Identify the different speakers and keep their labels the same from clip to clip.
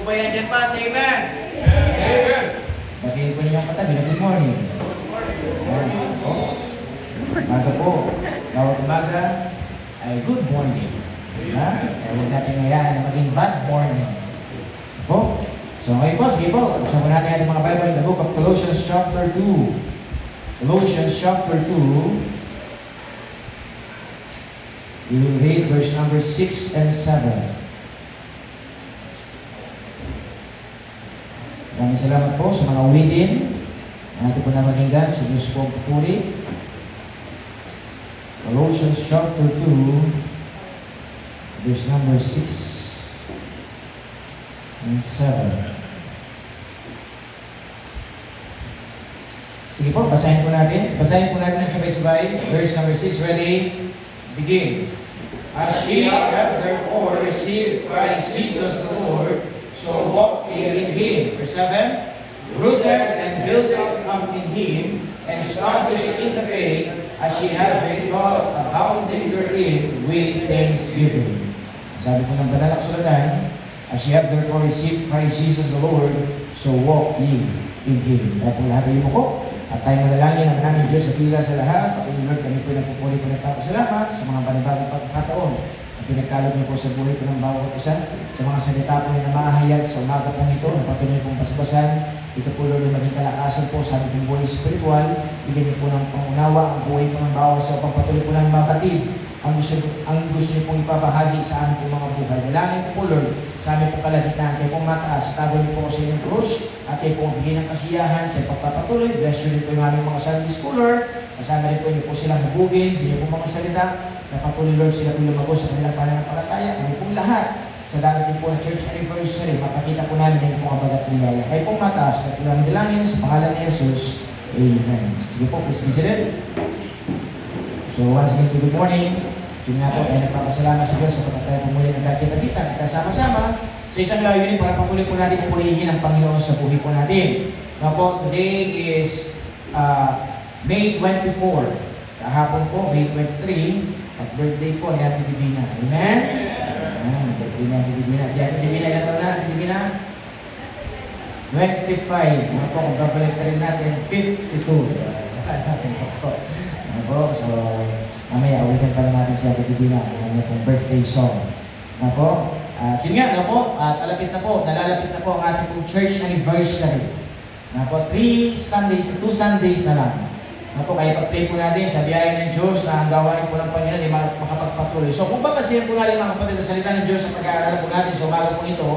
Speaker 1: ba yan dyan pa? Say amen.
Speaker 2: Amen.
Speaker 3: Batiin po ninyong katabi na good morning. Umaga po. Bawat umaga ay good morning. Kaya huwag natin ngayaan na maging bad morning. Po? So ngayon po, sige po. Buksan po natin ating mga Bible in the book of Colossians chapter 2. Colossians chapter 2. We will read verse number 6 and 7. Maraming salamat po sa mga uwitin. Natin po na maginggan sa Diyos po ang papuri. Colossians chapter 2, verse number 6 and 7. Sige po, basahin po natin. Basahin po natin ng sabay-sabay. Verse number 6, ready? Begin. As ye have therefore received Christ Jesus the Lord, so walk ye in Him. Verse 7, rooted and built up in Him, and established in the faith, as ye have been taught, abounding therein with thanksgiving. Sabi po ng banal na kasulatan, as ye have therefore received Christ Jesus the Lord, so walk ye in Him. Kaya po lahat ay mo po, at tayo manalangin ang aming Diyos at tila sa lahat. Patuloy Lord, kami po nagpupuli po nagpapasalamat sa mga panibagong pagkakataon at pinagkalog niyo po sa buhay po ng bawat isa, sa mga salita po na mahahayag sa umaga pong ito, na patuloy pong basbasan. Ito po Lord, maging kalakasan po sa aming buhay spiritual. Bigyan niyo po ng pangunawa ang buhay po ng bawat sa pagpatuloy po ng mabatid ang gusto niyo pong ipabahagi sa aming po mga buhay. Dalangin po Lord sa aming po kalagitnaan. Kayo pong mataas, tago niyo po sa inyong krus at kayo pong bigyan ng kasiyahan sa pagpapatuloy. Bless niyo rin po yung aming mga Sunday schooler. Kasama rin po niyo po silang hubugin sa inyo pong mga salita. Na patuloy Lord sila po lumago sa kanilang pananampalataya. Kami pong lahat sa darating po na church anniversary, mapakita po namin yung mga bagat nilaya. Kayo pong mataas at ilang dalangin sa pangalan ni Jesus. Amen. Sige po, please be seated. So once again, good morning. Yung nga po, tayo nagpapasalamat sa Diyos sa pagkat tayo pumuli ng kakita-kita, kasama-sama sa isang layunin para patuloy po natin pupulihin ang Panginoon sa buhay po natin. Nga po, today is May 24. Kahapon po, May 23, at birthday po ni Ate Divina. Amen? Birthday ni Ate Divina. Si Ate Divina, ilan taon na, Ate Divina? 25. Nga po, kung babalik na rin natin, 52. Natin po. Nga po, so mamaya, ulitin pa lang natin si Ate Divina ang kanyang birthday song. Na po, yun nga, na po, at nalalapit na po ang ating pong church anniversary. Na po, 2 Sundays na lang. Na po, kaya pag-pray po natin sa biyaya ng Diyos na ang gawain po ng Panginoon ay makapagpatuloy. So, kung babasihan po natin mga kapatid na salita ng Diyos sa pag-aaralan po natin sa umaga po ito,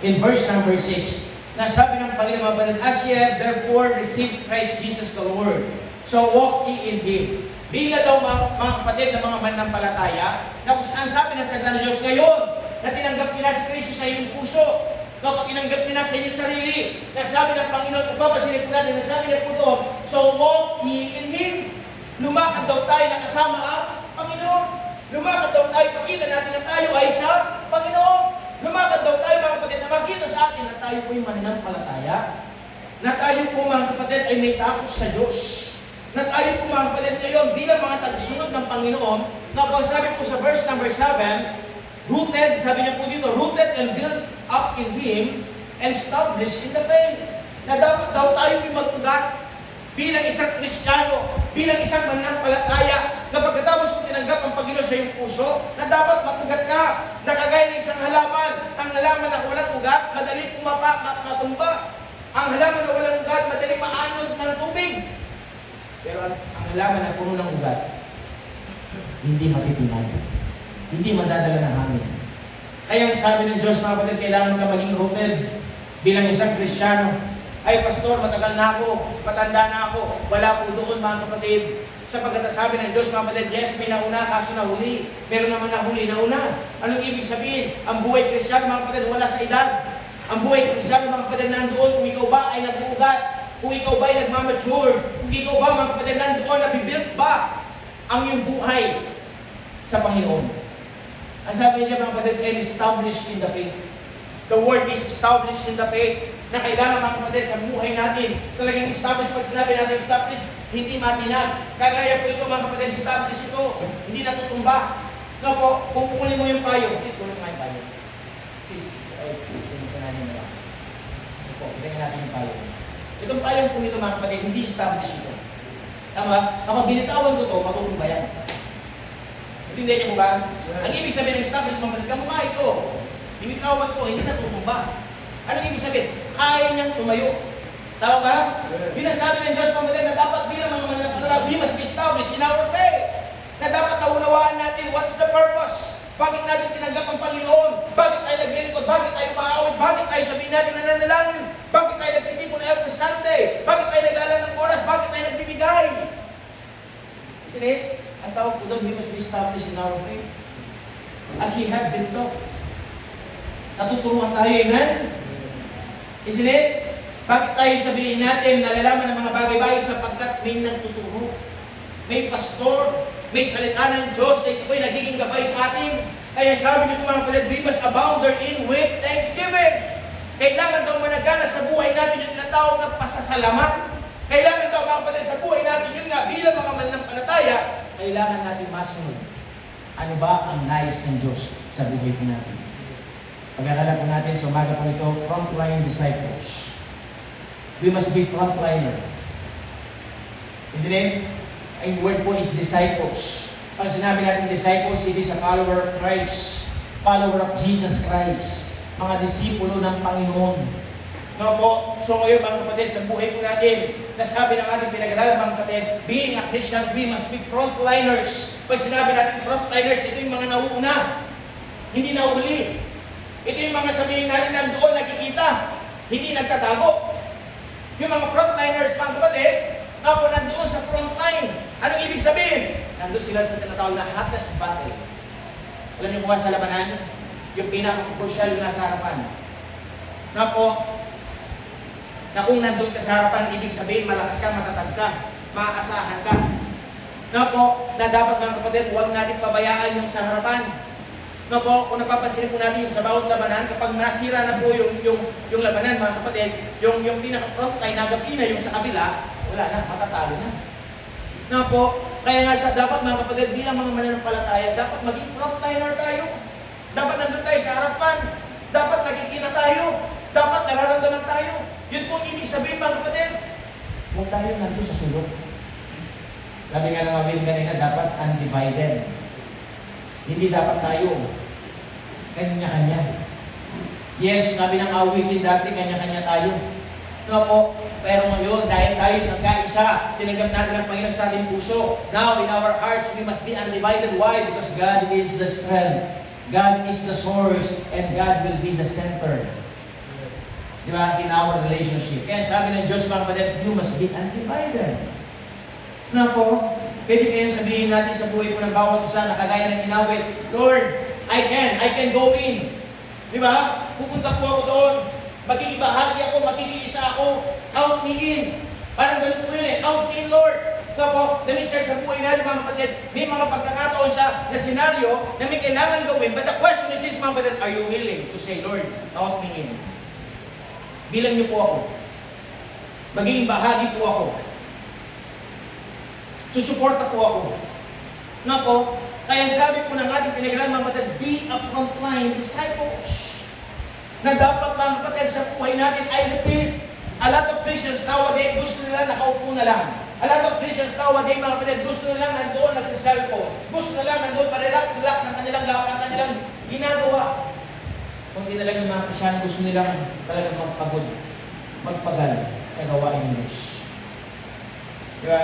Speaker 3: in verse number 6, na sabi ng Panginoon mga kapatid, as ye have therefore received Christ Jesus the Lord, so walk ye in Him. Bila daw mga kapatid na mga mananampalataya, na kung saan sabi ng salita ng Diyos ngayon, na tinanggap niya si Kristo sa iyong puso, kapag tinanggap niya sa inyong sarili, na sabi ng Panginoon, kung papasilip po natin, na sabi niya po doon, so walk ye in Him. Lumakad daw tayo na kasama ang Panginoon. Lumakad daw tayo, pakita natin na tayo ay sa Panginoon. Lumakad daw tayo mga kapatid na makita sa atin na tayo po yung mananampalataya. Na tayo po mga kapatid ay may takot sa Diyos. Na tayo po mga kapatid ngayon bilang mga tagsunod ng Panginoon, na po sabi po sa verse number 7, rooted, sabi niya po dito, rooted and built up in Him and established in the faith. Na dapat daw tayo mag-ugat bilang isang Kristiyano, bilang isang mananampalataya, na pagkatapos mo tinanggap ang Panginoon sa iyong puso, na dapat mag-ugat ka, na kagaya ng isang halaman, ang halaman na walang ugat, madali matumba. Ang halaman na walang ugat, madali maanod ng tubig. Pero ang halaman na puno ng ugat, hindi matitinag. Hindi madadala ng hangin. Kaya ang sabi ng Diyos, mga kapatid, kailangan ka maging rooted bilang isang Kristiyano. Ay, Pastor, matagal na ako, matanda na ako, wala po doon mga kapatid. Sapagkat sabi ng Diyos, mga kapatid, yes, may nauna, kaso nahuli. Pero naman nahuli, nauna. Anong ibig sabihin? Ang buhay Kristiyano, mga kapatid, wala sa edad. Ang buhay Kristiyano, mga kapatid, nandoon kung ikaw ba ay nag-uugat, kung ikaw ba ay nagmamature, kung ikaw ba, mga kapatid, nandoon, nabibuild ba ang iyong buhay sa Panginoon. Ang sabi niya, mga kapatid, and established in the faith. The word is established in the faith. Na kailangan, mga kapatid, sa buhay natin, talagang established. Pag sinabi natin established, hindi matinag. Kagaya po ito, mga kapatid, established ito. Hindi natutumba. No po, kung kukunin mo yung payo, sis, kunin mo nga yung payo. Sis, ay, sinasanan niyo na lang.
Speaker 1: Tingnan natin yung payong. Itong payong po ito mga kapatid, hindi established ito. Tama? Kapag binitawan ko ito, matutumba yan. Intindihan niyo mo ba? Ang ibig sabihin ng established mga kapatid, kamukha ito. Binitawan ko, hindi natutumba. Anong ibig sabihin? Kaya niyang tumayo. Tama ba? Binasabi ng Diyos mga kapatid na dapat bilang mga mananampalataya, we must be established in our faith. Na dapat naunawaan natin what's the purpose. Bakit natin tinanggap ang Panginoon? Bakit tayo naglilingkod? Bakit tayo maawit? Bakit tayo sabihin natin nananalangin? Bakit tayo nagtitipon every Sunday? Bakit tayo naglala ng oras? Bakit tayo nagbibigay? Isn't it? Ang tawag po doon, we must be established in our faith. As He have been taught. Natuturuan tayo, amen? Isn't it? Bakit tayo sabihin natin, nalalaman ng mga bagay-bagay sapagkat may nagtuturo? May pastor, may salita ng Diyos na ito po'y nagiging gabay sa atin. Kaya sabi nito mga kapatid, we must abound therein with thanksgiving. Kailangan daw managana sa buhay natin yung tinatawag na pasasalamat. Kailangan daw mga kapatid sa buhay natin yun nga bilang mga mananampalataya, kailangan natin masunod. Ano ba ang nais ng Diyos sa buhay po natin? Pag-aralan po natin sa umaga po ito, frontline disciples. We must be frontliner. Isn't it? Ang word po is disciples. Pag sinabi natin disciples, it is a follower of Christ. Follower of Jesus Christ. Mga disipulo ng Panginoon. No po? So ngayon mga kapatid, sa buhay po natin, nasabi ng ating pinag-aralan mga kapatid, being a Christian, we must be frontliners. Pag sinabi natin frontliners, ito yung mga nauuna. Hindi nauli. Ito yung mga sabihin natin nandoon nakikita. Hindi nagtatago. Yung mga frontliners mga kapatid, ako nandoon sa frontline. Anong ibig sabihin? Nandoon sila sa tinatawag na hottest battle. Alam niyo kung sa labanan? Yung pinaka-crucial na nasa harapan. Na po, na kung nandun ka sa harapan, ibig sabihin malakas ka, matatag ka, maaasahan ka. Na po, na dapat mga kapatid, huwag natin pabayaan yung sa harapan. Na po, kung napapansin po natin yung sa bawat labanan, kapag nasira na po yung labanan mga kapatid, yung pinaka-frontline, nagabi na yung sa kabila, wala na, matatalo na. Na po, kaya nga sa dapat mga kapatid, bilang mga mananampalataya, dapat maging frontliner tayo. Dapat nandun tayo sa harapan. Dapat nakikita tayo. Dapat nararamdaman tayo. Yun po ibig sabihin mga kapatid. Huwag tayo nandun sa sulok. Sabi nga ng mga kanina, dapat undivided. Hindi dapat tayo kanya-kanya. Yes, sabi ng awitin dati, kanya-kanya tayo. No po, pero ngayon, dahil tayo nagkaisa, tinanggap natin ang Panginoon sa ating puso. Now, in our hearts, we must be undivided. Why? Because God is the strength. God is the source, and God will be the center. Di ba? In our relationship. Kaya sabi ng Diyos, mga kapatid, you must be undivided. Na po, pwede kaya sabihin natin sa buhay po ng bawat isa na kagaya ng inawit, Lord, I can go in. Di ba? Pupunta po ako doon. Magigibahagi ako, magigiisa ako. Count me in. Parang ganun po yun eh. Count me in, Lord. Tapos, na-mixer sa buhay natin mga kapatid, may mga pagkakataon sa na senaryo na may kailangan gawin. But the question is this, mga kapatid, are you willing to say, Lord, count me in? Bilang niyo po ako. Magiging bahagi po ako. Susuporta po ako. Na po, kaya sabi po ng ating pinag-aralan, mga kapatid, be a frontline disciples. Na dapat mga kapatid sa buhay natin, I repeat, a lot of Christians nowadays gusto nila nakaupo na lang. A lot of Christians nowadays mga kapatid gusto nila nandoon nagsa-cellphone. Gusto nila nandoon pa-relax ang kanilang ginagawa. Kung na lang yung mga Krisyano gusto nilang talagang magpagal sa gawain ng Diyos. Di ba?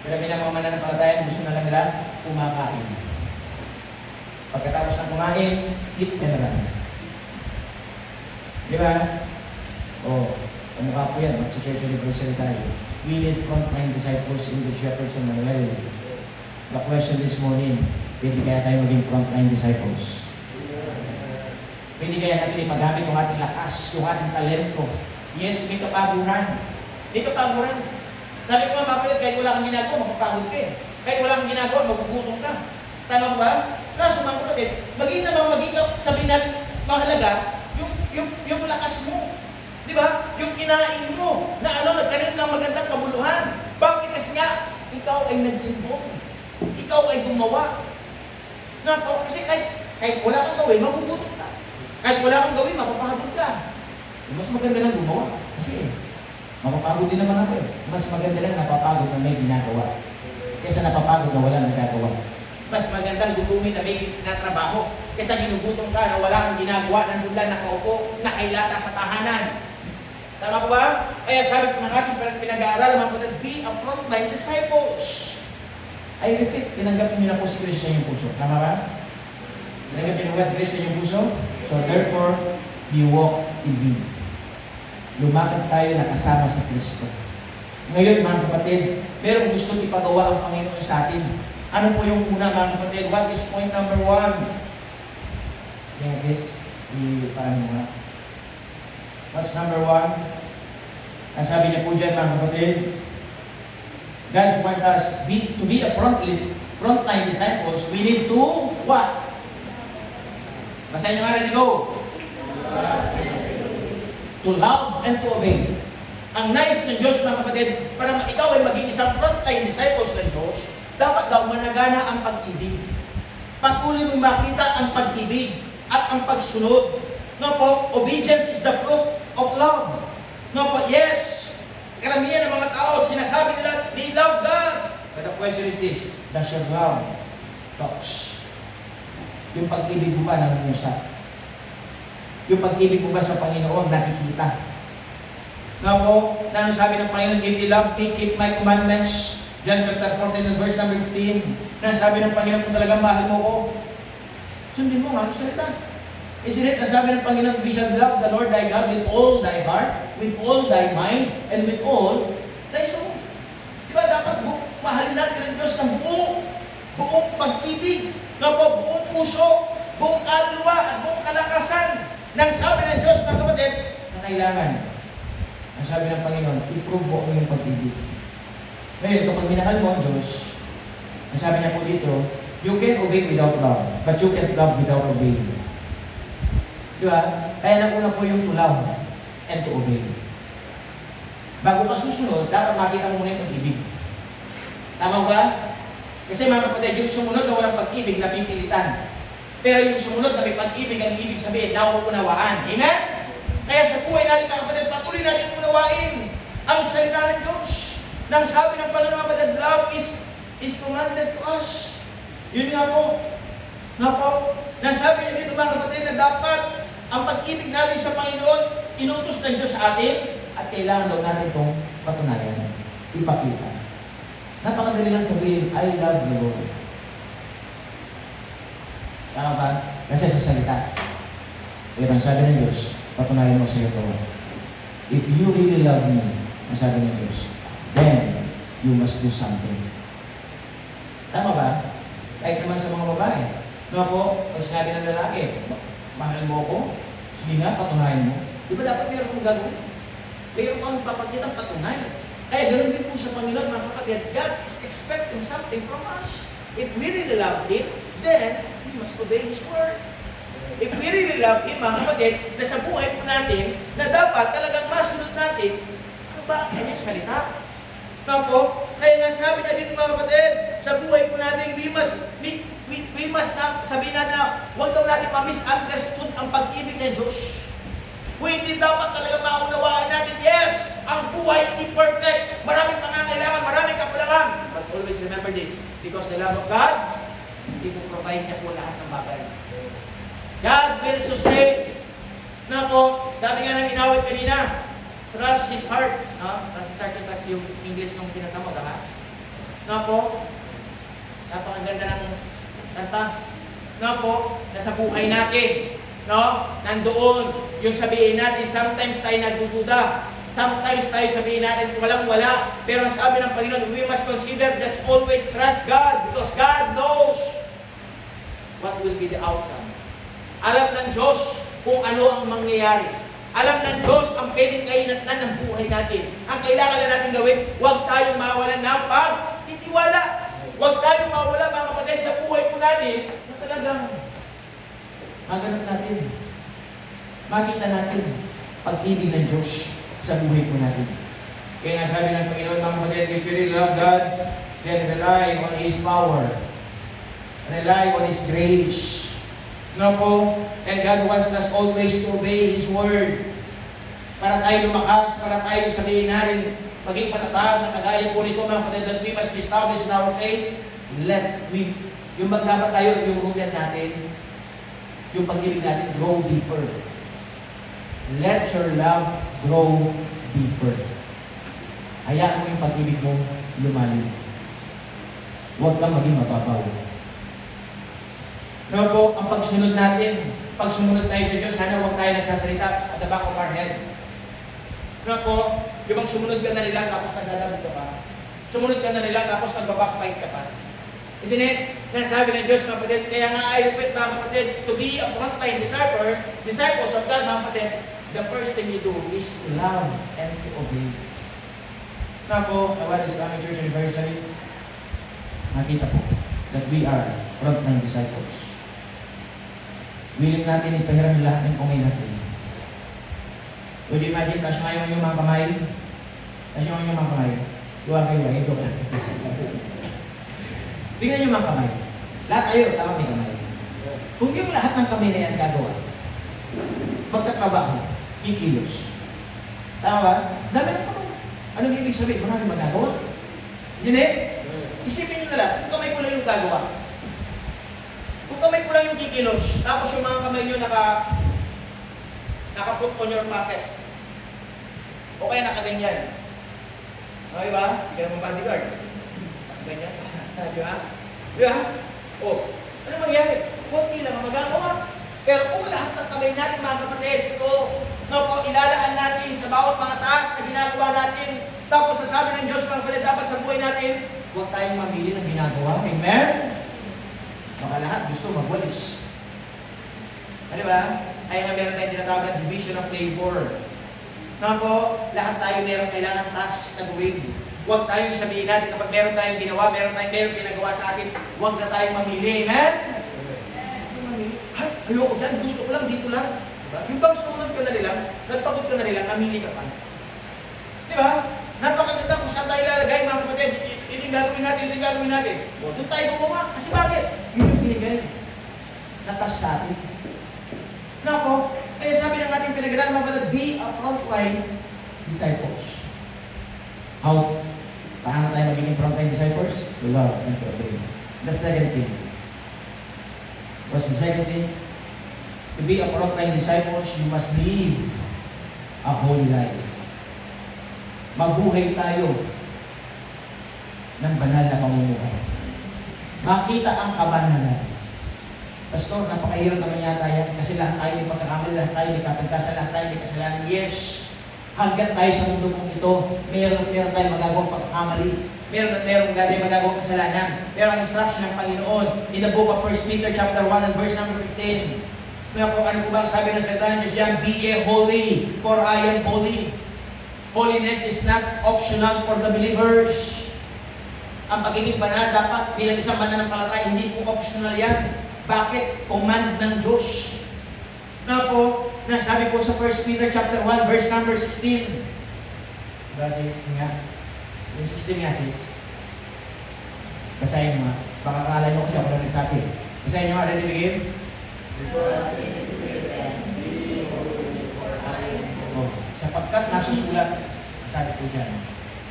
Speaker 1: Marami ng mga mananampalataya gusto na lang nila kumakain. Pagkatapos ng kumain, eat ka na lang. Di ba? Kamukha po yan, mag-church anniversary tayo. We need frontline disciples in the Jefferson Manuel. The question this morning, pwede kaya tayo maging frontline disciples? Pwede kaya natin ipagamit yung ating lakas, yung ating talento? Yes, may kapaguran. May kapaguran. Sabi ko nga, mapalit, kahit wala kang ginagawa, mapapagod ka eh. Kahit wala kang ginagawa, magugutom ka. Tama ba? Kaso mga kapatid, maging sabihin natin, mahalaga, yung lakas mo. Di ba? Yung kinain mo, na nagkaroon ng magandang kabuluhan. Bakit? Kasi nga, ikaw ay nag-involve. Ikaw ay gumawa. Kasi kahit wala kang gawin, magugutom ka. Kahit wala kang gawin, mapapagod ka. Mas maganda lang gumawa.
Speaker 3: Kasi mapapagod din naman ako eh. Mas maganda lang napapagod na may ginagawa kaysa napapagod na wala nagagawa.
Speaker 1: Mas magandang gugumin na may tinatrabaho kaysa ginugutom ka na wala kang ginagawa, nandun lang nakaupo, nakailata sa tahanan. Tama po ba? Kaya sabi ko ng ating pinag-aaral, mga kapatid, be a frontline disciples.
Speaker 3: I repeat, tinanggapin niyo na po si Kristo yung puso. Tama ba? Tinanggapin niyo ba si Kristo yung puso? So therefore, we walk in Him. Lumakad tayo na kasama sa Kristo. Ngayon mga kapatid, merong gusto ipagawa ang Panginoon sa atin. Ano po yung una mga kapatid? What is point number 1? Yan sis, paano mo nga? What's number 1? Ang sabi niya po dyan mga kapatid, God wants us to be a frontline disciples. We need to what? Basahin nyo nga, ready, go! To love and to obey. Ang nais ng Diyos mga kapatid, para ikaw ay maging isang frontline disciples ng Diyos, dapat daw managana ang pag-ibig. Patuloy mong makita ang pag-ibig at ang pagsunod. No po, obedience is the fruit of love. No po, yes, karamihan ng mga tao, sinasabi nila, they love God. But the question is this, does your love talks? Yung pag-ibig mo ba nangungusap? Yung pag-ibig mo ba sa Panginoon nakikita? No po, na sabi ng Panginoon, if you love me, keep my commandments. John chapter 14 and verse number 15. Na sabi ng Panginoon, kung talagang mahal mo ko, sundin mo nga, isalita. Isn't it, sabi ng Panginoon, we shall love the Lord thy God with all thy heart, with all thy mind, and with all thy soul. Diba dapat mahalin natin ang Diyos ng buong pag-ibig, buong puso, buong kaluluwa, at buong kalakasan. Nang sabi ng Diyos, mga kapatid, na kailangan, ang sabi ng Panginoon, i-prove mo ang iyong pag-ibig. Ngayon, kapag minahal mo ang Diyos, ang sabi niya po dito, you can obey without love, but you can't love without obeying. Diba? Kaya nauna po yung to love and to obey. Bago ka susunod, dapat makita mo muna yung pag-ibig. Tama ba? Kasi mga kapatid, yung sumunod na walang pag-ibig, napipilitan. Pero yung sumunod na may pag-ibig, ang ibig sabihin, nauunawaan. Amen? Kaya sa buhay natin mga kapatid, patuloy natin unawain ang salita ng Diyos. Nang sabi ng Panginoon mga kapatid, love is commanded to us. Yun nga po. Nang sabi niya dito mga kapatid na dapat ang pag-ibig natin sa Panginoon, inutos ng Diyos sa atin, at kailangan daw natin itong patunayan, ipakita. Napakadali lang sabihin, I love you, Lord. Tama ba? Kasi sa salita. Pero ang sabi ng Diyos, patunayan mo sa iyo ito. If you really love me, ang sabi ng Diyos, then you must do something. Tama ba? Kahit naman sa mga babae. No po, pag sinabi ng lalaki, mahal mo ko, sige nga, patunayan mo. Di ba dapat mayroon kong gagawin? Mayroon kang papakitang patunayan. Kaya ganoon din po sa Panginoon, mga kapatid, God is expecting something from us. If we really love Him, then we must obey His word. If we really love Him, mga kapatid, na sa buhay po natin, na dapat talagang masunod natin, ano ba ang kanyang salita? No po? Kaya nga sabi na dito mga kapatid, sa buhay po natin, we must sabihin natin na huwag daw natin ma-misunderstood ang pag-ibig ng Diyos. Kung hindi dapat talaga maunawaan natin, yes, ang buhay hindi perfect. Maraming pangangailangan, maraming kakulangan. But always remember this, because the love of God, hindi mo provide niya po lahat ng bagay. God will sustain. Na po, sabi nga ng inawit kanina, trust His heart. No? Trust His heart yung English nung tinatamod, ha? Na po, napakaganda ng kanta. Na po, nasa buhay natin. No? Nandoon, yung sabihin natin, sometimes tayo nagdududa. Sometimes tayo sabihin natin, walang-wala. Pero ang sabi ng Panginoon, we must consider just always trust God because God knows what will be the outcome. Alam ng Diyos kung ano ang mangyayari. Alam ng Diyos ang pwedeng kainatnan ng buhay natin. Ang kailangan na natin gawin, huwag tayong mawalan ng pagtitiwala. Huwag tayong mawala mga kapatid sa buhay po natin na talagang maganap natin. Makita natin pag-ibig ng Diyos sa buhay po natin. Kaya nga sabi ng Panginoon, mga kapatid, if you really love God, then rely on His power. Rely on His grace. No po? And God wants us always to obey His word.
Speaker 1: para tayo lumakas, para tayo sabihin natin, maging patatag na kagaya po nito mga kapatid, that we must be established in our faith. Yung dapat tayo, yung rooted natin, yung pag-ibig natin, grow deeper. Let your love grow deeper. Hayaan mo yung pag-ibig mo lumalim. Huwag kang maging mababaw. No po, ang pagsunod natin, pag sumunod tayo sa Diyos, sana huwag tayo nagsasalita at the back of our head. No po, yung bang sumunod ka na nila tapos nagdadabog ka pa. Sumunod ka na nila tapos nagbabackbite ka pa. Isn't it? Nasabi ng Diyos, mga kapatid, kaya nga I repeat, mga kapatid, to be a frontline disciples of God, mga kapatid, the first thing you do is to love and to obey. Na po, the What is Coming Church Anniversary, nakita po that we are frontline disciples. Willing natin ipahiram lahat ng kamay natin. Would you imagine, tasyo ngayon yung mga kamay? Tasyo ngayon yung mga kamay. Iwag-iwag, ito ka. Tingnan niyo mga kamay. Lahat tayo, tama may kamay. Kung yung lahat ng kamay na yan gagawa, magtatrabaho, kikilos. Tama ba? Dami ng kamay. Anong ibig sabihin? Marami magagawa. Isn't it? Isipin niyo na lang, kung kamay ko lang yung gagawa. Kung kamay ko lang yung kikilos, tapos yung mga kamay niyo naka-put on your pocket. O kaya nakaganyan. Okay ba? Hindi ka naman bodyguard. Nakaganyan. Di ba? Di ba? O, ano mangyari? Kunti lang ang magagawa. Pero kung lahat ng kamay natin, mga kapatid, ito, no po, ilalaan natin sa bawat mga taas na ginagawa natin. Tapos sasabi ng Diyos, mga kapatid, dapat sa buhay natin, huwag tayong mamili ng ginagawa. Amen? Baka lahat gusto magwalis. Ano ba? Ay nga meron tayong tinatawag na division of labor. Na po, lahat tayo meron kailangan task na gawin. Huwag tayong sabihin natin kapag meron tayong ginawa, meron pinagawa sa atin, huwag na tayong mamili. Amen? Ay, ayoko dyan, gusto ko lang, dito lang. Diba? Yung bang sumunod ka na nilang, nagpagod ka na nilang, namili ka pa. Diba? Napakaganda kung saan tayo lalagay, mga kapatid. Ito yung gagawin natin, ito yung gagawin natin. O, doon tayo gumawa. Kasi bakit? Yun yung binigay. Natas sa atin. Nako, kaya sabi ng ating pinag-aralan, mga kapatid, be a frontline disciples. How? Paano tayo magiging frontline disciples? To love and to obey. The second thing. What's the second thing? To be a frontline disciples, you must live a holy life. Mabuhay tayo ng banal na pamumuhay. Makita ang kabanalan. Pastor, napakahirap naman yata yan kasi lahat tayo may pagkakamali, lahat tayo may kapintasan, lahat tayo may kasalanan. Yes! Hanggat tayo sa mundo kong ito, meron tayong magagawang pagkakamali. Meron tayong magagawang kasalanan. Pero ang instruction ng Panginoon, in the book of 1 Peter chapter 1 and verse number 15, ano po ba sabi ng salita ng Diyos yan? Be ye holy, for I am holy. Holiness is not optional for the believers. Ang pagiging banal dapat bilang isang mananampalataya, hindi po optional yan. Bakit? Command ng Diyos. Na po, nasabi po sa 1 Peter chapter 1, verse number 16. Diba, sis? Nga. Yung 16 nga, sis. Basahin mo nga. Baka akala mo kasi ako na nagsabi. Basahin nyo nga, ready to begin?
Speaker 2: Because it is written, be holy, for I am holy.
Speaker 1: Oh, sapagkat nasusulat, ang sabi ko dyan,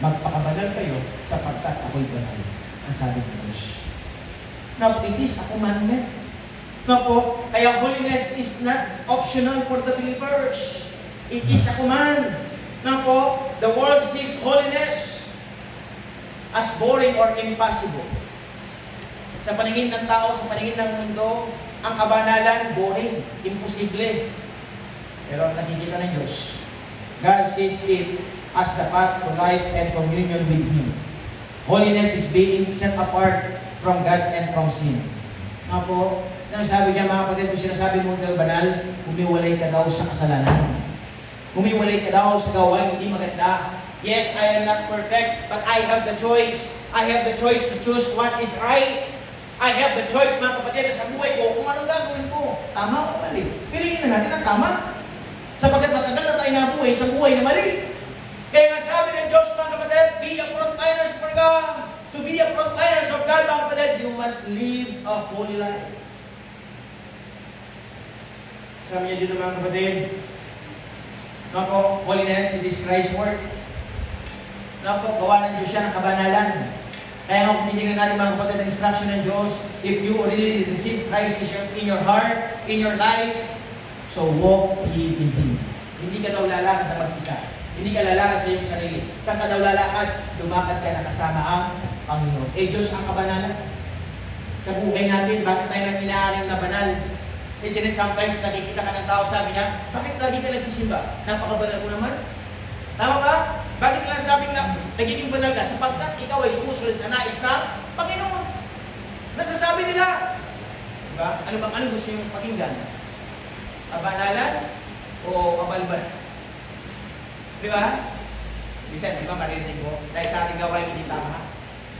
Speaker 1: magpakabanal kayo sapagkat ako'y banal. Ang sabi ng Diyos. Now, it is a commandment. No po, kaya holiness is not optional for the believers. It is a command. No po, the world sees holiness as boring or impossible. Sa paningin ng tao, sa paningin ng mundo, ang kabanalan, boring, imposible. Pero ang nakikita ng Diyos, God sees it as the path to life and communion with Him. Holiness is being set apart from God and from sin. No po, nang sabi niya mga kapatid, kung sinasabi mo ng banal, humiwalay ka daw sa kasalanan. Humiwalay ka daw sa gawain hindi maganda. Yes, I am not perfect, but I have the choice. I have the choice to choose what is right. I have the choice, mga kapatid, sa buhay ko, kung anong gagawin ko. Tama o mali? Piliin na natin ang tama. Sapagkat matagal na tayo nabuhay sa buhay na mali. Kaya nga sabi ng Diyos, mga kapatid, be a frontliners for God. To be a frontliners of God, mga kapatid, you must live a holy life. Sabi niya dito mga kapatid, No po, holiness, it is Christ's work. No po, gawa ng Diyos siya ng kabanalan. Kaya kung titignan natin mga kapatid ang instruction ng Diyos, if you really receive Christ in your heart, in your life, so walk ye in Him. Hindi ka daw lalakad na mag-isa. Hindi ka lalakad sa iyong sarili. Saan ka daw lalakad? Lumakad ka na kasama ang Panginoon. Diyos ang kabanalan. Sa buhay natin, bakit tayo nang inaaring na banal? Isn't it sometimes nakikita ka ng tao, sabi niya, bakit lagi ka nagsisimba? Napakabanal mo naman. Tama ba? Bakit lang sabi na nagiging banal ka? Sapagkat ikaw ay sumusunod sa nais ng Panginoon. Nasasabi nila. Diba? Ano gusto yung pakinggan? Kabanalan o kabalban? Diba? Bisan, di ba marinig mo? Dahil sa ating gawain hindi tama.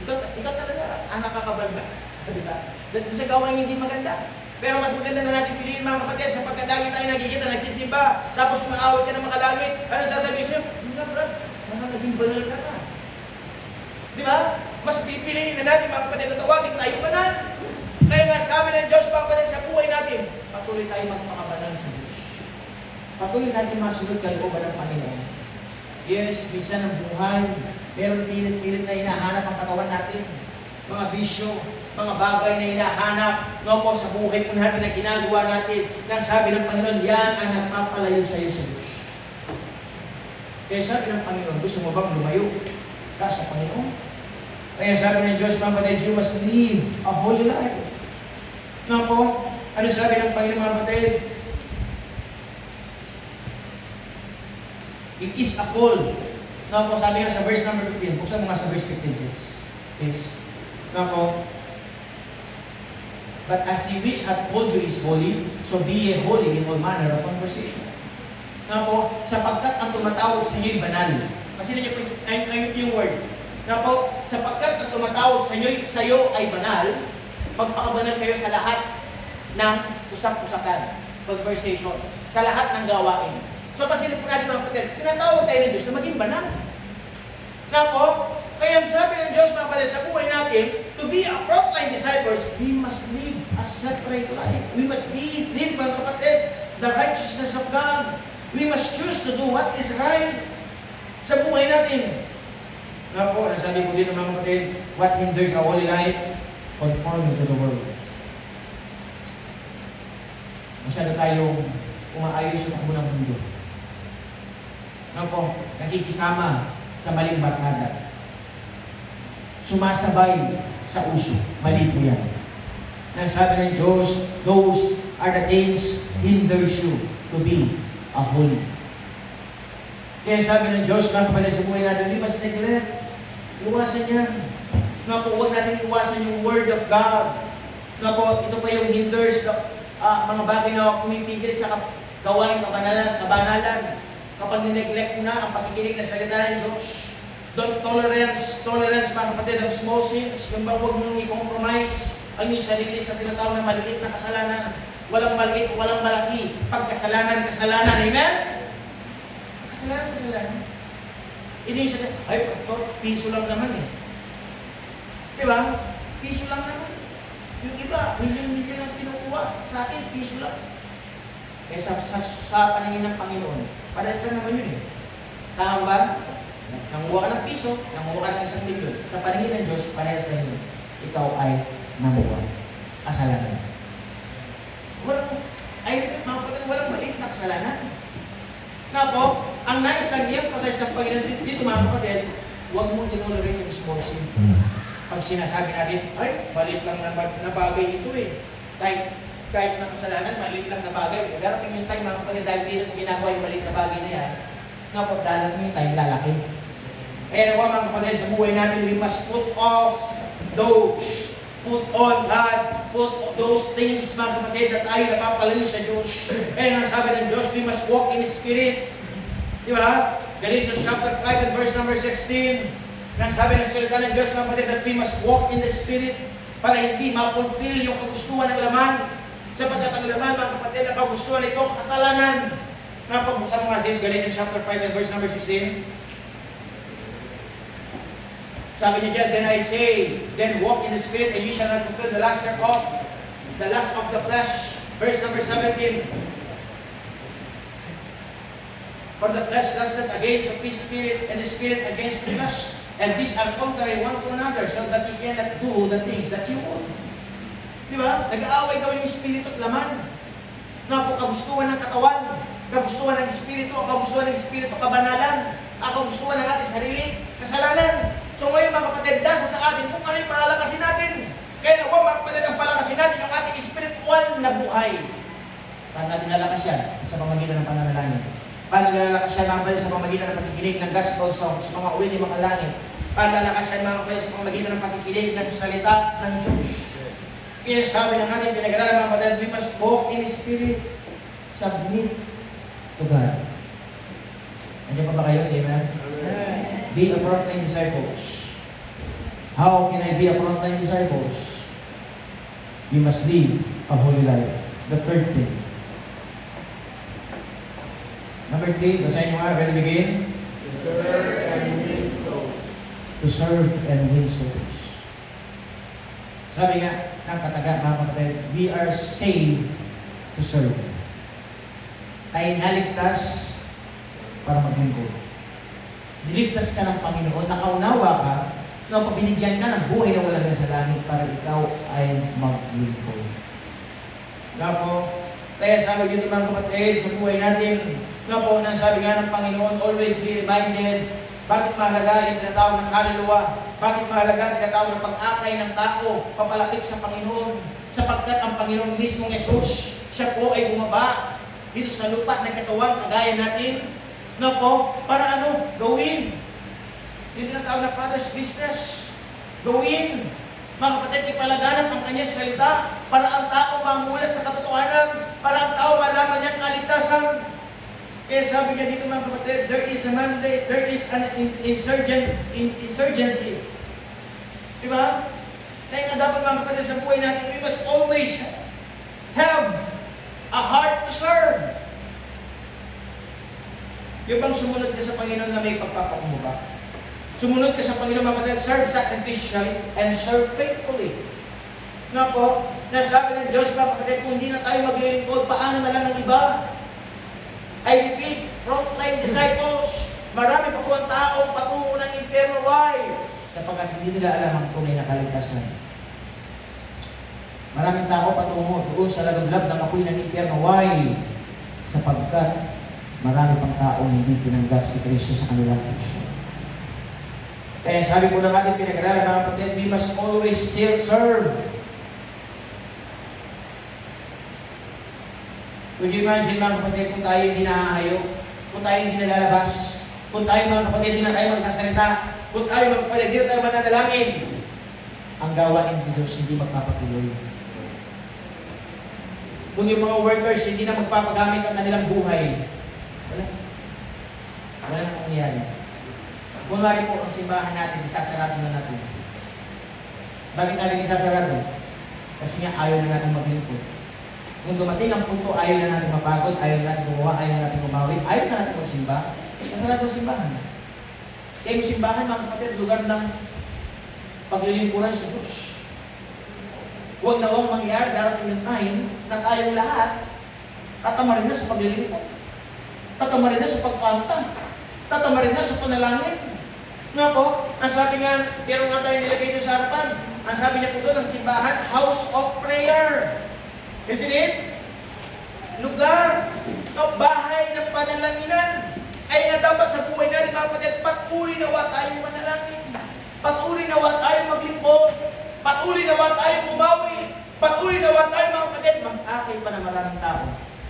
Speaker 1: Ikaw talaga ang nakakabalban. Diba? Dahil sa gawain hindi maganda. Pero mas maganda na natin piliin mga kapatid sapagkat lagi tayo nagigita, nagsisimba, tapos umaawit ka ng makalangit. Anong sasabihin sa'yo? Hindi na brad, naging banal ka na. Di ba? Mas pipiliin na natin mga kapatid na tawagin tayo banal. Kaya nga sabi ng Diyos mga kapatid sa buhay natin, patuloy tayo magpakabanal sa Diyos. Patuloy natin masunod kalooban ng Panginoon. Yes, minsan ang buhay, meron pilit-pilit na hinahanap ang katawan natin. Mga bisyo, mga bagay na hinahanap po sa buhay po natin na ginagawa natin. Nang sabi ng Panginoon, yan ang nagpapalayo sa iyo sa Diyos. Kaya sabi ng Panginoon, gusto mo bang lumayo ka sa Panginoon? Kaya sabi ng Diyos, mga kapatid, you must live a holy life. Po, ano sabi ng Panginoon mga kapatid? It is a call. Po, sabi nga sa verse number 15, buksan mo nga sa verse 15, sis. Po, but as He which hath called you is holy, so be ye holy in all manner of conversation. Po, sapagkat ang tumatawag sa inyo'y banal. Kasi ninyo po, yung word. Po, sapagkat ang tumatawag sa iyo ay banal, magpakabanal kayo sa lahat ng usap-usapan, conversation, sa lahat ng gawain. So, pasilip po natin mga kapatid, tinatawag tayo ng Diyos na maging banal. Po, kaya ang sabi ng Diyos mga kapatid sa buhay natin, to be a frontline disciples, we must live a separate life. We must live mga kapatid, the righteousness of God. We must choose to do what is right sa buhay natin. Po, nasabi ko dito mga kapatid, what hinders a holy life? Conforming to the world. Masyado tayong umaayos sa takbo ng mundo. Po, nakikisama sa maling barkada. Sumasabay sa uso. Mali po yan. Nang sabi ng Diyos, those are the things hinders you to be a holy. Kaya sabi ng Diyos, mga kapatid sa buhay natin, we must neglect. Iwasan yan. Po, huwag natin iwasan yung Word of God. Po, ito pa yung hinders, mga bagay na pumipigil sa gawain kabanalan. Kapag nineglect mo na ang pakikinig na salita ng Diyos, don't tolerance mga kapatid of small sins. Yung bang huwag mong i-compromise ang iyong sarili sa tinatawag na maliit na kasalanan. Walang maliit, walang malaki. Pagkasalanan, amen? Kasalanan. Hindi yung sasabi, ay pastor, piso lang naman eh. Diba? Piso lang naman. Yung iba, milyon-milyon ang kinukuha. Sa akin, piso lang. Eh sa paningin ng Panginoon, parehas lang naman yun eh. Tama ba? Nanguha ka ng piso, nanguha ka ng 1 milyon. Sa paningin ng Diyos, parehas lang yun. Ikaw ay nanguha. Kasalanan. Walang maliit na kasalanan. Po, ang nais lang i-emphasize ng Panginoon dito mga kapatid, huwag mo inolerate yung small sin. Pag sinasabi natin, ay, maliit lang na bagay ito eh. Kahit na kasalanan, maliit lang na bagay. Darating yung time mga kapatid, dahil hindi natin ginagawa yung maliit na bagay na yan, po, darating yung time lalaki. Kaya nawa mga kapatid, sa buhay natin, we must put on God, put those things, mga kapatid, na tayo napapalayo sa Diyos. Kaya nga sabi ng Diyos, we must walk in Spirit. Di ba? Galatians chapter 5 and verse number 16, nasabi ng salita ng Diyos, mga kapatid, that we must walk in the Spirit para hindi ma-fulfill yung kagustuhan ng laman. Sapagkat ang laman, mga kapatid, ang kagustuhan nito, kasalanan. Napag-usapan nga sis, Galatians chapter 5 and verse number 16. Sabi niya dyan, then I say, then walk in the Spirit, and ye shall not fulfill the lust of the flesh. Verse number 17. For the flesh lusteth against the spirit, and the spirit against the flesh. And these are contrary one to another, so that you cannot do the things that you would. Di ba? Nag-aaway daw yung espiritu at laman. Kagustuhan ng katawan, kagustuhan ng espiritu, kagustuhan ng espiritu, kabanalan, kagustuhan ng ating sarili, kasalanan. So ngayon mga kapatid, nasa sa atin kung ano yung palakasin natin. Kaya nawa mga kapatid, ang palakasin natin yung ating spiritual na buhay. Paano natin nalakas yan? Sa pamagitan ng pananalangin. Paano nalalakas yan mga kapatid sa pamagitan ng pakikinig ng gospel songs, mga uwi ni mga langit. Paano nalalakas yan mga kapatid sa pamagitan ng pakikinig ng salita ng Diyos. Kaya sabi ng ating pinag-aralan mga kapatid, we must walk in spirit, submit to God. Nandiyan pa ba kayo sa amen? Be a frontline disciples. How can I be a frontline disciples? We must live a holy life. The third thing. Number 3, basahin nyo nga, ready to begin?
Speaker 2: To serve and win souls.
Speaker 3: To serve and win souls. Sabi nga, ng kataga mga kapatid, we are saved to serve. Tayo naligtas para maglingkod. Niligtas ka ng Panginoon, nakaunawa ka, na pabinigyan ka ng buhay na walang sa langit para ikaw ay maglingkod. Kaya sabi dito mga kapatid, sa buhay natin, nang sabi nga ng Panginoon, always be reminded, bakit mahalaga yung tinatawag ng kaluluwa? Bakit mahalaga ang tinatawag ng pag-akay ng tao, papalapit sa Panginoon? Sapagkat ang Panginoon mismong Jesus, siya po ay bumaba dito sa lupa ng katawan, kagaya natin. Para gawin. Yung tinatawag na Father's business. Gawin. Mga kapatid, ipalaganap ang kanyang salita para ang tao mamulat sa katotohanan, para ang tao malaman niyang kaligtasan. Kaya sabi niya dito mga kapatid, there is a mandate, there is an insurgency. Diba? Kaya nga dapat mga kapatid sa buhay natin, we must always have a heart to serve. Yung bang sumunod ka sa Panginoon na may pagpapakumbaba? Sumunod ka sa Panginoon mga kapatid, serve sacrificially and serve faithfully. Nasabi ng Diyos mga kapatid, kung hindi na tayo maglilingkod, paano na lang ang iba? I repeat, frontline disciples, marami pa po ang tao patungo ng impyerno. Why? Sapagkat hindi nila alam ang tunay na kaligtasan. Maraming tao patungo doon sa lagablab ng apoy ng impyerno. Why? Sapagkat marami pang tao hindi tinanggap si Kristo sa kanilang puso. Kaya sabi po ng ating pinag-aralan mga kapatid, we must always serve. Would you imagine mga kapatid kung tayo hindi nahahayo, kung tayo hindi nalalabas, kung tayo mga kapatid hindi na tayo magsasalita, kung tayo mga kapatid hindi na tayo mananalangin, ang gawain ng Diyos hindi magpapatuloy. Kung yung mga workers hindi na magpapagamit ang kanilang buhay, wala na mangyayari. Kunwari po ang simbahan natin, isasarado na natin. Bakit natin isasarado? Kasi nga ayaw na natin maglingkod. Kung dumating ang punto, ayaw na natin mapagod, ayaw na natin gumawa, ayaw na natin gumawin, ayaw na natin magsimba, isasarado ang simbahan. Kaya yung simbahan, mga kapatid, lugar ng paglilingkuran sa Diyos. Huwag na huwag mangyari, darating yung time na tayong lahat tatamarin na sa paglilingkod. Tatamarin na sa pagkanta. Tatamarin na sa panalangin. Nga po, ang sabi nga, pero nga tayo nilagay doon sa harapan, ang sabi niya po doon, ang simbahan, house of prayer. Isn't it? Lugar, bahay ng panalanginan. Ay nga dapat sa buhay natin, mga kapatid, patuloy nawa tayong manalangin. Patuloy nawa tayong maglingkod. Patuloy nawa tayong bumawi. Patuloy nawa tayong mga kapatid, mag-akay pa ng maraming tao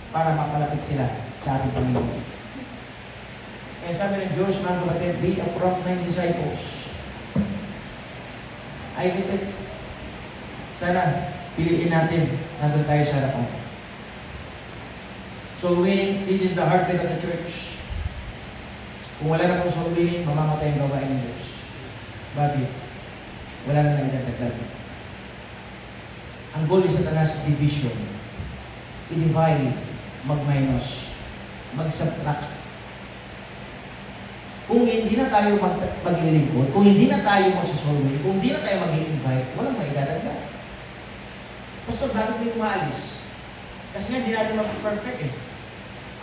Speaker 3: para mapalapit sila sa ating Panginoon. Kaya sabi ng Diyos, mga kapatid, be a frontline disciples. I repeat, sana piliin natin nandun tayo sa harapan. Soul winning, this is the heartbeat of the church. Kung wala na pong soul winning, mamamatay ang gawain ng Diyos. Bakit? Wala na lang idadagdag. Ang goal ni Satanas, division. I-divide, mag-minus, mag-subtract. Kung hindi na tayo maglilingkod, kung hindi na tayo magsusolve, kung hindi na tayo mag-i-invite, walang maidadagdag. Pastor, bakit may umaalis? Kasi nga hindi natin mag-perfect eh.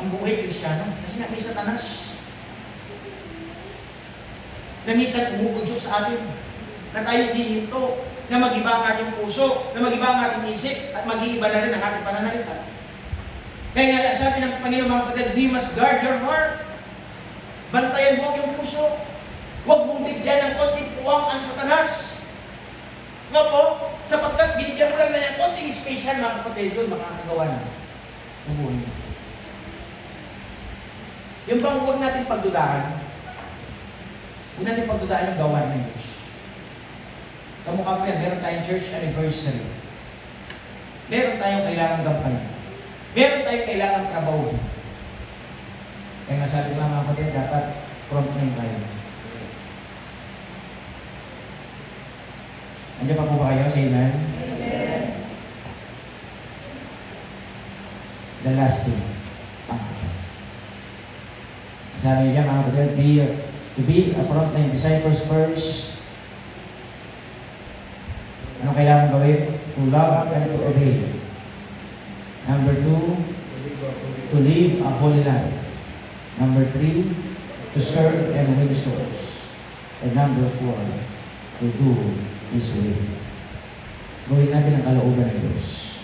Speaker 1: ang buhay Kristiyano. Kasi nga may Satanas. Na minsan umuudyo sa atin. Na tayo hihinto. Na mag-iba ang ating puso. Na mag-iba ang ating isip. At mag-iiba na rin ang ating pananalita. Kaya nga sabi ng Panginoon mga kapatid, we must guard your heart. Bantayan mo ang iyong puso. Huwag mong bigyan ng konting puwang ang Satanas. Nga po, sapagkat binigyan mo lang na yung konting special mga kapatid, yun makakagawa na sa buhay mo. Yung bang huwag natin pagdudahan, huwag natin pagdudahan yung gawa ng Diyos. Kamukha po yan, meron tayong church anniversary. Meron tayong kailangang gampanan. Meron tayong kailangang trabaho. Kaya nga sabi mga kapatid, dapat frontline tayo. Andiyan pa po ba kayo? Say amen?
Speaker 2: Amen.
Speaker 3: The last thing. Pangalan. Sabi niya mga kapatid, to be a frontline disciples first. Ano kailangan gawin? To love and to obey. Number 2, to live a holy life. Number 3, to serve and win souls. And number 4, to do His will. Gawin natin ang kalooban ng Diyos.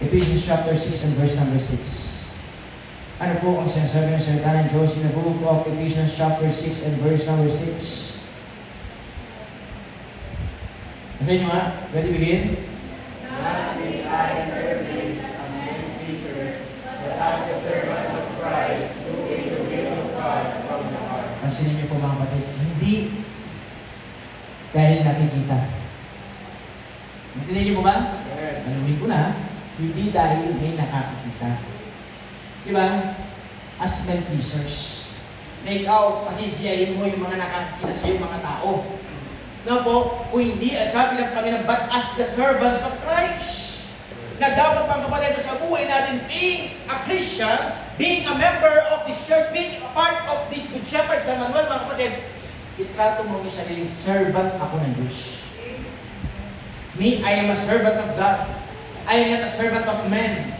Speaker 3: Ephesians chapter 6 and verse number 6. Ano po ang sinasabi ng salita ng Diyos in the book of Ephesians chapter 6 and verse number 6? Kasi nyo nga, ready begin?
Speaker 2: Not be I service as men pleasers, but as the servant of Christ, doing the will of God from the heart.
Speaker 3: Pansinin niyo po mga kapatid, hindi dahil nakikita. Intindihan niyo po ba? Maluhin ko na, hindi dahil may nakakikita. Di ba? As men pleasers. Na ikaw, pasisiyahin mo yung mga nakakikita sa iyo mga tao. Na po, kung hindi, sabi ng Panginoon, but as the servants of Christ. Na dapat mga kapatid sa buhay natin, being a Christian, being a member of this church, being a part of this Good Shepherd San Manuel, mga kapatid, itrato mo yung sariling servant ako ng Diyos. Me, I am a servant of God. I am not a servant of men.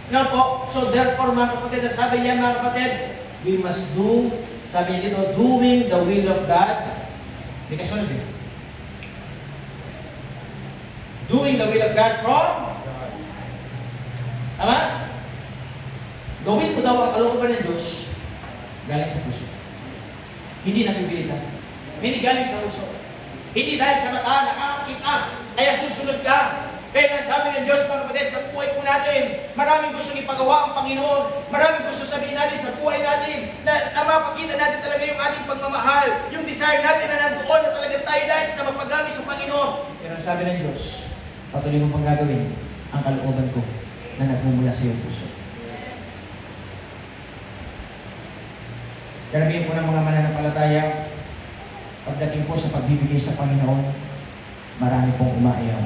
Speaker 3: No po, so therefore mga kapatid, sabi niya mga kapatid, we must do, sabi niya dito, doing the will of God. Hindi kasunod eh. Doing the will of God from? Tama? Gawin mo daw ang kalooban ng Diyos galing sa puso. Hindi napipilitan. Hindi galing sa puso. Hindi dahil sa mata, nakakakita, kaya susunod ka. Kaya nga sabi ng Diyos, mga kapatid, sa buhay po natin, maraming gustong ipagawa ang Panginoon. Maraming gusto sabihin natin sa buhay natin na mapakita natin talaga yung ating pagmamahal, yung desire natin na nandoon na talaga tayo dahil sa mapagamit sa Panginoon. Pero sabi ng Diyos, patuloy mo pang gagawin ang kalooban ko na nagmumula sa iyong puso. Karamihan po ng mga mananampalataya, pagdating po sa pagbibigay sa Panginoon, marami pong umaayaw.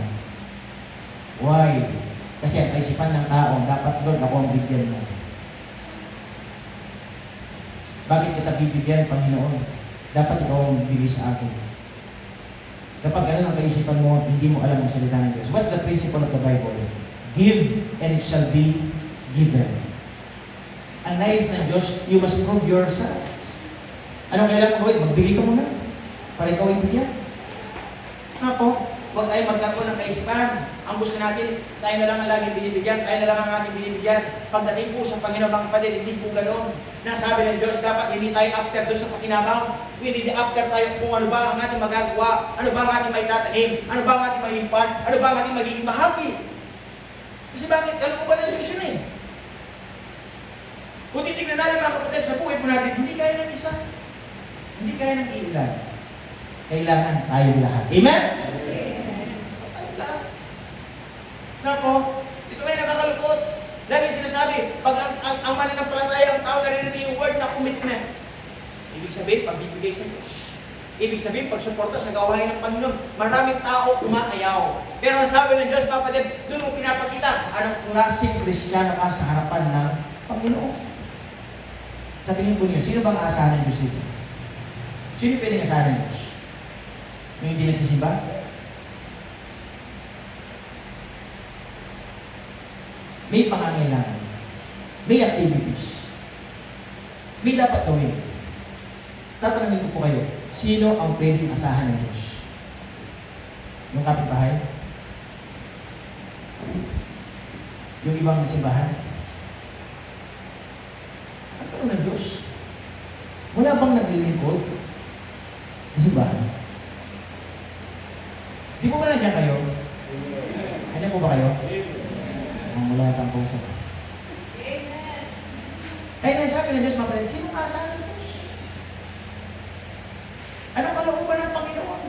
Speaker 3: Why? Kasi ang kaisipan ng tao, dapat Lord, ako ang bigyan mo. Bakit kita bibigyan, Panginoon? Dapat ikaw ang bigay sa akin. Kapag ganun ang kaisipan mo, hindi mo alam ang salita ng Diyos. What's the principle of the Bible? Give, and it shall be given. Ang nais ng Diyos, you must prove yourself. Anong kailangan mo gawin? Magbigay ka muna para ikaw ay bigyan. Ano po? Huwag tayo magkaroon ng kaisipan. Ang gusto natin, tayo na lang ang laging binibigyan, tayo na lang ang ating binibigyan. Pagdating po sa Panginoon mga kapatid, hindi po ganoon. Nasabi ng Diyos, dapat hindi tayo after doon sa pakinabang. Hindi after tayo kung ano ba ang ating magagawa, ano ba ang ating may tatanim, ano ba ang ating may impart, ano ba ang ating magiging bahagi. Kasi bakit? Kalooban ng Diyos yun eh. Kung titignan natin mga kapatid sa buhay po natin, hindi kaya ng isa. Hindi kaya ng iulan. Kailangan tayong lahat. Amen? Tayong lahat. Nako, ito may nakakalukot. Lagi sinasabi, pag ang mananampalataya, ang tao narinig yung word na commitment. Ibig sabihin, pagbibigay sa Diyos. Ibig sabihin, pagsuporta sa gawain ng Panginoon. Maraming tao umaayaw. Pero ang sabi ng Diyos, kapatid, doon mo pinapakita, anong klaseng Kristiyano ka sa harapan ng Panginoon. Sa tingin po niyo, sino bang aasahan ng Diyos dito? Sino pwedeng aasahan ng Diyos? Yung hindi nagsisimba? May pangangailangan. May activities. May dapat gawin. Tatanungin ko po kayo, sino ang pwedeng asahan ng Diyos? Yung kapitbahay? Yung ibang simbahan? Ang tanong ng Diyos, wala bang naglilingkod sa simbahan? Di po ba nandiyan kayo? Nandiyan po ba kayo? Ang wala yata ang puso. Ay, sabi ng Diyos, mga kapatid, sino ang asahan ng Diyos? Anong kalooban ng Panginoon?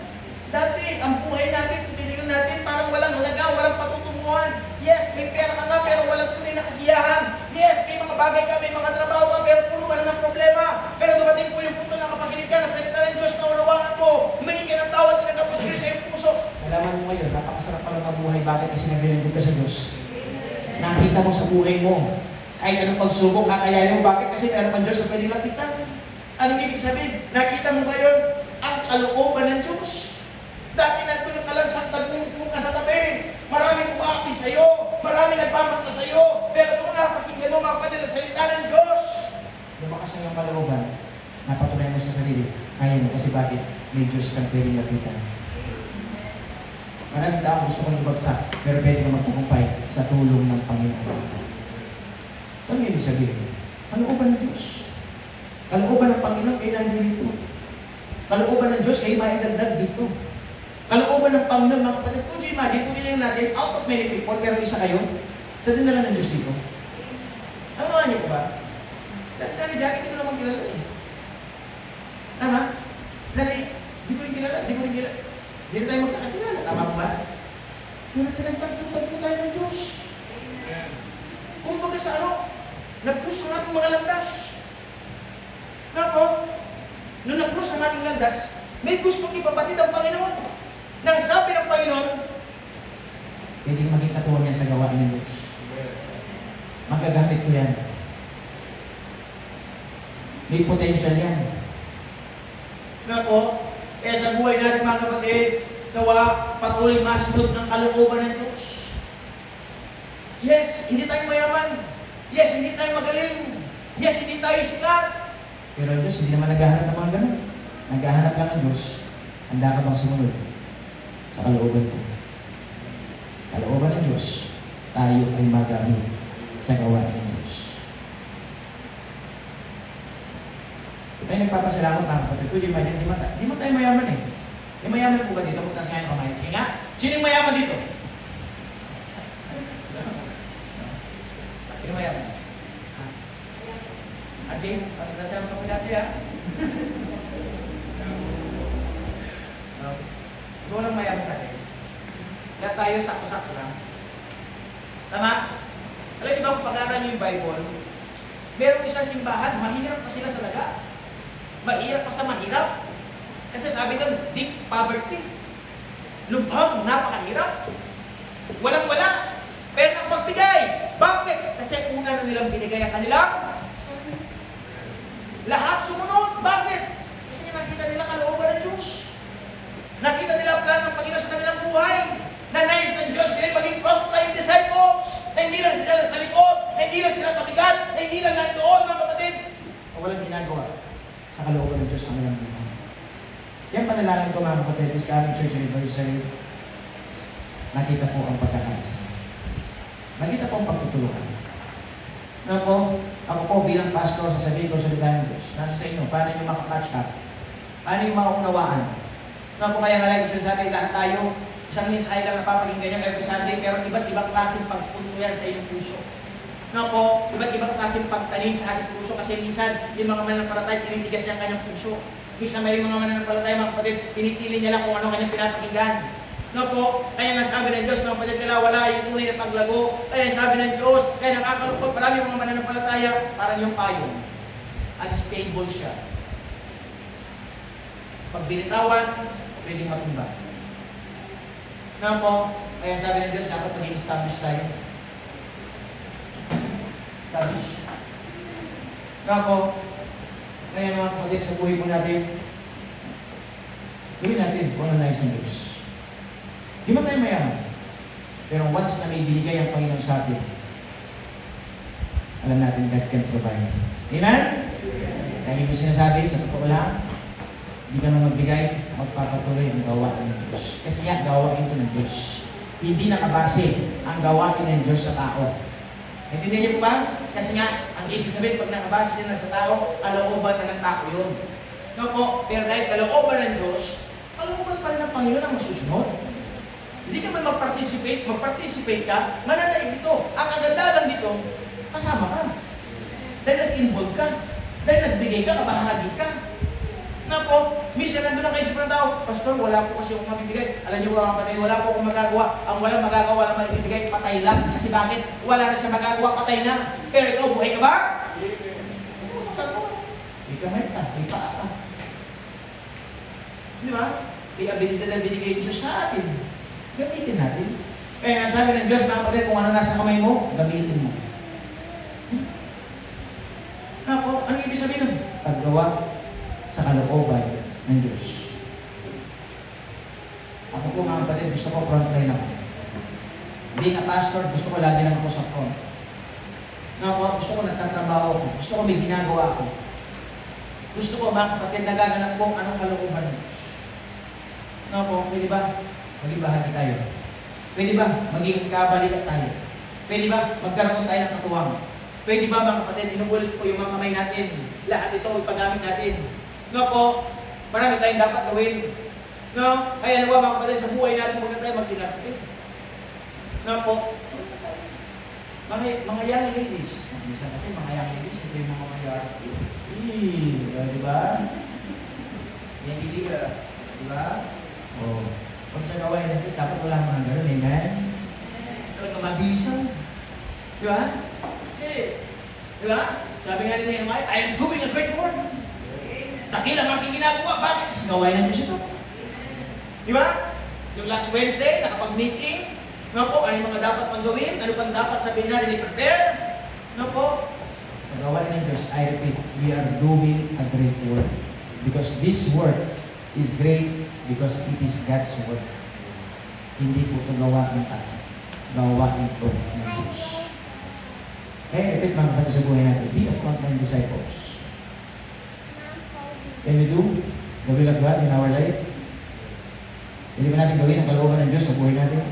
Speaker 3: Dati, ang buhay natin, tinitingnan natin, parang walang halaga, walang patutunguhan. Yes, may pera ka nga, pero walang tunay na kasiyahan. Yes, may mga bagay ka, may mga trabaho ka, pero puno ka na ng problema. Pero dumating po yung punto na kapagilig ka, na salita ng Diyos na unawaan mo, humingi ka ng tawad, tinagapos ko sa iyong puso. Nalaman mo ngayon, napakasarap palang mabuhay, bakit kasi nagbilindod ka sa Diyos? Nakita mo sa buhay mo, kahit anong pagsubok, kakayanin mo, bakit? Kasi meron pang Diyos na pwedeng lapitan. Anong ibig sabihin? Nakita mo ngayon ang kalooban ng Diyos. Dati nagtulog ka lang sa tagmumukong ka sa tabi. Maraming umaapi sa'yo. Maraming nagpapanta sa'yo. Pero doon napakinggan mo mga kapatid ang salita ng Diyos. Lumakas ang iyong kalooban. Napatunay mo sa sarili. Kaya mo kasi bakit? May Diyos kang pwedeng lapitan. Maraming tao gusto kong ibagsak. Pero pwede kang magtagumpay sa tulong ng Panginoon. So ano ibig sabihin? Kalooban ng Diyos. Kalooban ng Panginoon ay nandito. Kalooban ng Diyos ay maidagdag dito. Kalooban ng Panginoon, mga kapatid, kung imagine, kung nilin natin, out of many people, pero isa kayo, sa dinala ng Diyos dito. Ang gawa niyo po ba? Dahil sa Jackie, hindi ko naman kilala eh. Tama? Sana di ko rin kilala. Di rin tayo magkakakilala. Tama po ba? Pero pinagtagpo tayo ng Diyos. Kung baga sa ano, nag-cross ang ating mga landas. Nako, nung nag-cross ang ating landas, may gustong ipapatid ang Panginoon. Nang sabi ng Panginoon, pwedeng maging katuwang niya sa gawain ng Diyos. Magagamit ko yan. May potential yan. Nako, kaya sa buhay natin mga kapatid, nawa patuloy masunod ng kalooban ng Diyos. Yes, hindi tayo mayaman. Yes, hindi tayo magaling. Yes, hindi tayo sikat. Pero ang Diyos, hindi naman naghahanap ng mga ganun. Naghahanap lang ang Diyos. Handa ka bang sumunod sa kalooban ko? Kalooban ng Diyos, tayo ay magamit sa gawain ng Diyos. Tayo nagpapasalamat mga kapatid ko, di mo tayo mayaman eh. May mayaman po ba dito? Punta sa ngayon kumain. Sige nga, sino yung mayaman dito? Sino mayaman? Ate, pagkakasama ka po sa ate ha? Ikaw lang mayaman sa atin. Lahat tayo sakto-sakto lang. Tama? Alam niyo ba kung pag-aaral niyo yung Bible, merong isang simbahan, mahirap pa sila sa daga. Mahirap pa sa mahirap. Kasi sabi doon, deep poverty. Lubhang, napakahirap. Walang-wala. Pero ang pagbigay. Bakit? Kasi una na nilang binigay ang kanilang sarili. Lahat sumunod. Bakit? Kasi nakita nila kalooban ng Diyos. Nakita nila ang plan ng Panginoon sa kanilang buhay. Na nais ang Diyos sila maging frontline disciples. Na hindi lang sila sa likod. Na hindi lang sila pabigat. Na hindi lang nandoon, mga kapatid. O walang ginagawa sa kalooban ng Diyos sa kanilang buhay. Yan panalangin ko mga kapatid, is coming church anniversary. Nakita po ang pagkakaisa. Nakita po ang pagtutulungan. Na po, ako po bilang pastor, sasabihin ko sa litan ng Diyos. Nasa sa inyo, paano nyo makakatch up? Paano yung maunawaan? Na po kaya nga lang sinasabi, lahat tayo, isang mensahe lang napapakinggan nyo every Sunday, pero iba't ibang klaseng pagpunto yan sa inyong puso. Na po, iba't ibang klaseng pagtanim sa ating puso kasi minsan, yung mga mananampalatay, tinitigas niya ang kanyang puso. Minsan may mga mananampalatay, mga kapatid, pinipili niya lang kung ano kanyang pinapakinggan. No po, kaya nga sabi ng Diyos, mga kapatid, kaya wala yung tunay na paglago. Kaya sabi ng Diyos, kaya nakakalungkot, marami mga mananampalataya, parang yung payong. Unstable siya. Pag binitawan, pwedeng matumba. No po, kaya sabi ng Diyos, dapat maging established tayo. Established. No po, kaya mga kapatid, sa buhay po natin, gawin natin kung ano nais ng Diyos. Di man tayo mayaman. Pero once na may binigay ang Panginoon sa atin, alam natin God can provide. Amen? Lagi ko sinasabi, sa totoo lang, hindi ka na magbigay, magpapatuloy ang gawain ng Diyos. Kasi nga, gawain ito ng Diyos. Hindi nakabase ang gawain ng Diyos sa tao. Naintindihan niyo po ba? Kasi nga, ang ibig sabihin, pag nakabase sila sa tao, kalooban na ng tao yun. No po, pero dahil kalooban ng Diyos, kalooban pa rin ng Panginoon ang masusunod. Hindi ka man mag-participate ka, mananaig dito. Ang kagandahan dito, kasama ka. Dahil nag-involve ka. Dahil nagbigay ka, kabahagi ka. Na po, minsan nandun na kayo sa mga tao, Pastor, wala po kasi akong mabibigay. Alam niyo mga kapatid, wala po akong magagawa. Ang walang magagawa, walang mabibigay, patay lang. Kasi bakit? Wala na siya magagawa, patay na. Pero ikaw, buhay ka ba? Hindi ka may ka, may paa ka. Di ba? May abilidad na binigay yung Diyos sa atin. Gamitin natin. Kaya nga sabi ng Diyos, mga kapatid, kung ano nasa kamay mo, gamitin mo. Na po, anong ibig sabihin nun? Paggawa sa kalooban ng Diyos. Ako po mga kapatid, gusto ko frontline ako. Being a pastor, gusto ko lagi lang ako sa front. Na po, gusto ko nagtatrabaho ako. Gusto ko may ginagawa ako. Gusto ko mga kapatid, nagaganap ko anong kalooban ng Diyos. Na po, pwede ba? Maging bahagi tayo. Pwede ba? Maging kabalikat tayo. Pwede ba? Magkaroon tayo ng katuwang. Pwede ba mga kapatid, inuulit ko yung mga kamay natin. Lahat ito, ipagamit natin. No po, marami tayong dapat gawin. No? Kaya nawa mga kapatid, sa buhay natin, huwag na tayo mag-inapit. No po, mga young ladies. Minsan kasi mga young ladies, ito yung mga young ladies. Di ba? Yan hindi ka. Di ba? O, pag sa gawain ng Diyos, dapat wala mo ng gano'n. Amen? Talaga mabilisan. Di ba? Kasi, di ba? Sabi nga rin na yung I am doing a great work. Dakilang aking ginagawa. Bakit? Kasi gawain ng Diyos ito. Di ba? Yung last Wednesday, nakapag-meeting. No po, ano yung mga dapat pang gawin? Ano pang dapat sabihin natin i-prepare? No po? Sa gawain ng Diyos, I repeat, we are doing a great work. Because this work is great because it is God's work. Hindi po ito gawain tayo. Gawain ito ng Diyos. Kaya repeat mga kapatid sa buhay natin, be a frontline disciples. Can we do the will of God in our life? Hindi ba natin gawin ang kalooban ng Diyos sa buhay natin?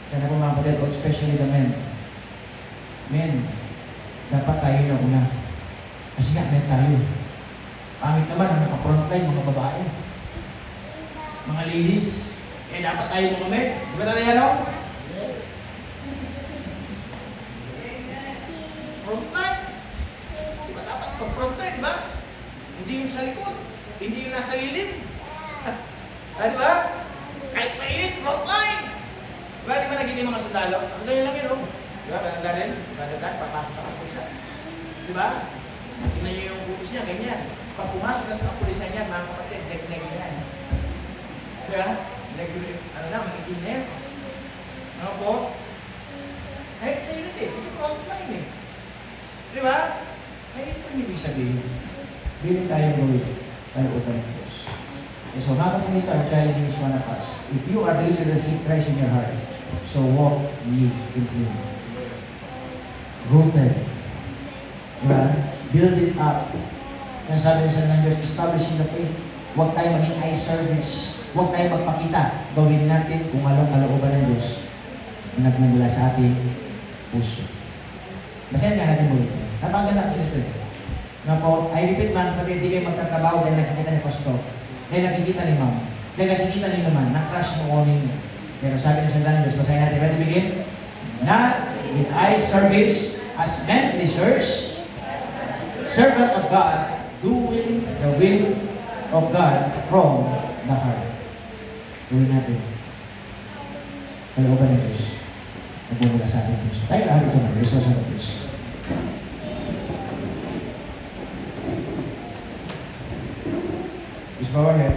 Speaker 3: Sana po mga kapatid, especially the men. Men, dapat tayo na una. Kasi nga, men tayo. Pangit naman ang naka-frontline, mga babae. Mga ladies. Eh, dapat tayo mga men. Di ba tayo ano? Frontline. Di ba dapat pag-frontline, di ba? Hindi yung sa likod. Hindi yung nasa lilim. Di ba? Kahit mainit, frontline. Di ba? Di ba naging yung mga sundalo? Ang ganyan lang yun, no? Di ba? Maganda rin. Maganda, papasok sa kapulisan. Di ba? Tingnan niyo yung butis niya, ganyan. Pag pumasok na sa kapulisan niya, mga kapatid, leg-leg na yan. Di ba? Leg-leg, ano na, magitin na yan. Ano po? Kahit sa unit eh, kasi frontline eh. Di ba? Kaya ito yung ibig sabihin. Bilin tayo gawin. Kalooban ng Diyos. Okay, so mga kapatid, our challenging is one of us. If you are really receiving Christ in your heart, so walk ye in Him. Rooted. Diba? Build it up. Yung sabi sa ng Diyos, establishing the faith. Huwag tayo maging eye service. Huwag tayo magpakita. Gawin natin kung anong kalooban ng Diyos na nagmumula sa ating puso. Basahin nga natin muli ito. Napakaganda kasi ito eh. Na po, I repeat mga kapatid, hindi kayo magtatrabaho dahil nakikita ni Pastor, dahil nakikita ni Ma'am, dahil nakikita ni naman, na-crush mo ninyo. Pero sabi ng salita ng Diyos, basahin natin, ready begin? Not with eye service as men pleasers, servant of God, doing the will of God from the heart. Gawin natin. Kalooban ng Diyos. Nagmumula sa ating Diyos. Tayo lahat ito na. Resource ng Diyos. Please bow our head.